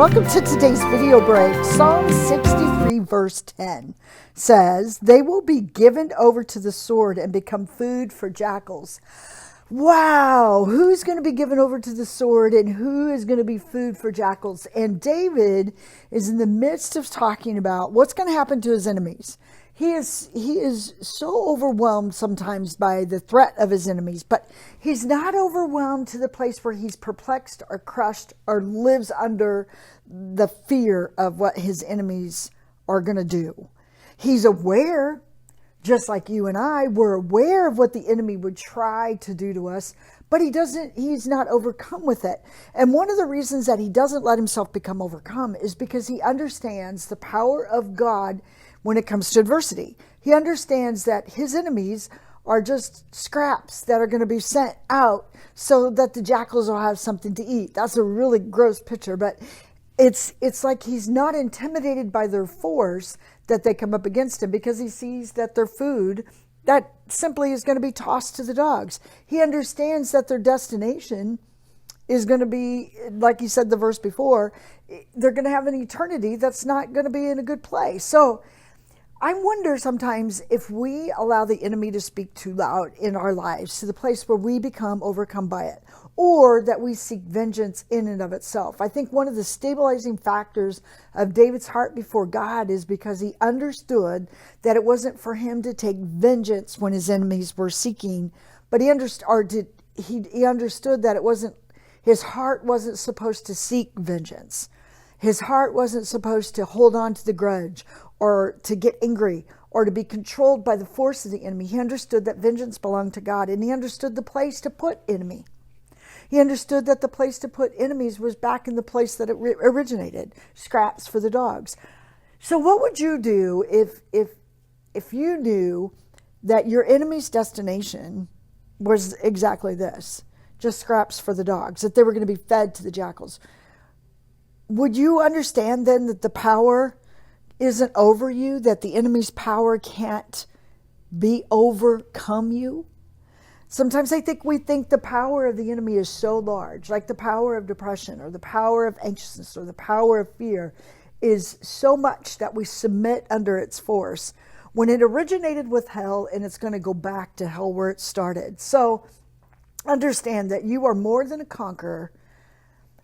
welcome to today's video break. Psalm 63 verse 10 says, "They will be given over to the sword and become food for jackals." Wow, who's going to be given over to the sword and who is going to be food for jackals? And David is in the midst of talking about what's going to happen to his enemies. He is so overwhelmed sometimes by the threat of his enemies, but he's not overwhelmed to the place where he's perplexed or crushed or lives under the fear of what his enemies are going to do. He's aware, just like you and I, we're aware of what the enemy would try to do to us, but he's not overcome with it. And one of the reasons that he doesn't let himself become overcome is because he understands the power of God when it comes to adversity. He understands that his enemies are just scraps that are going to be sent out so that the jackals will have something to eat. That's a really gross picture, but it's like he's not intimidated by their force that they come up against him, because he sees that their food that simply is going to be tossed to the dogs. He understands that their destination is going to be, like he said the verse before, they're going to have an eternity that's not going to be in a good place. So I wonder sometimes if we allow the enemy to speak too loud in our lives to the place where we become overcome by it, or that we seek vengeance in and of itself. I think one of the stabilizing factors of David's heart before God is because he understood that it wasn't for him to take vengeance when his enemies were seeking, but he understood that it wasn't, his heart wasn't supposed to seek vengeance. His heart wasn't supposed to hold on to the grudge or to get angry or to be controlled by the force of the enemy. He understood that vengeance belonged to God, and he understood the place to put enemy. He understood that the place to put enemies was back in the place that it originated, scraps for the dogs. So what would you do if you knew that your enemy's destination was exactly this, just scraps for the dogs, that they were going to be fed to the jackals? Would you understand then that the power isn't over you, that the enemy's power can't overcome you? Sometimes I think we think the power of the enemy is so large, like the power of depression or the power of anxiousness or the power of fear is so much that we submit under its force, when it originated with hell and it's going to go back to hell where it started. So understand that you are more than a conqueror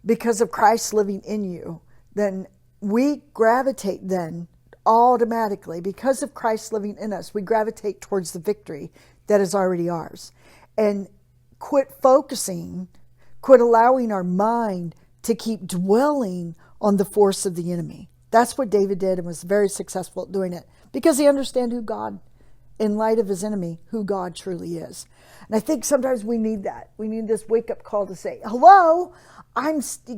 because of Christ living in you. Then we gravitate then automatically, because of Christ living in us, we gravitate towards the victory that is already ours. And quit allowing our mind to keep dwelling on the force of the enemy. That's what David did, and was very successful at doing it, because he understood who God, in light of his enemy, who God truly is. And I think sometimes we need that. We need this wake-up call to say, hello,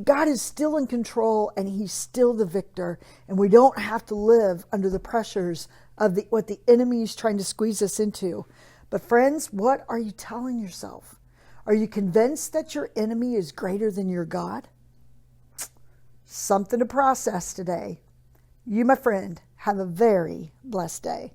God is still in control, and he's still the victor, and we don't have to live under the pressures of what the enemy is trying to squeeze us into. But friends, what are you telling yourself? Are you convinced that your enemy is greater than your God? Something to process today. You, my friend, have a very blessed day.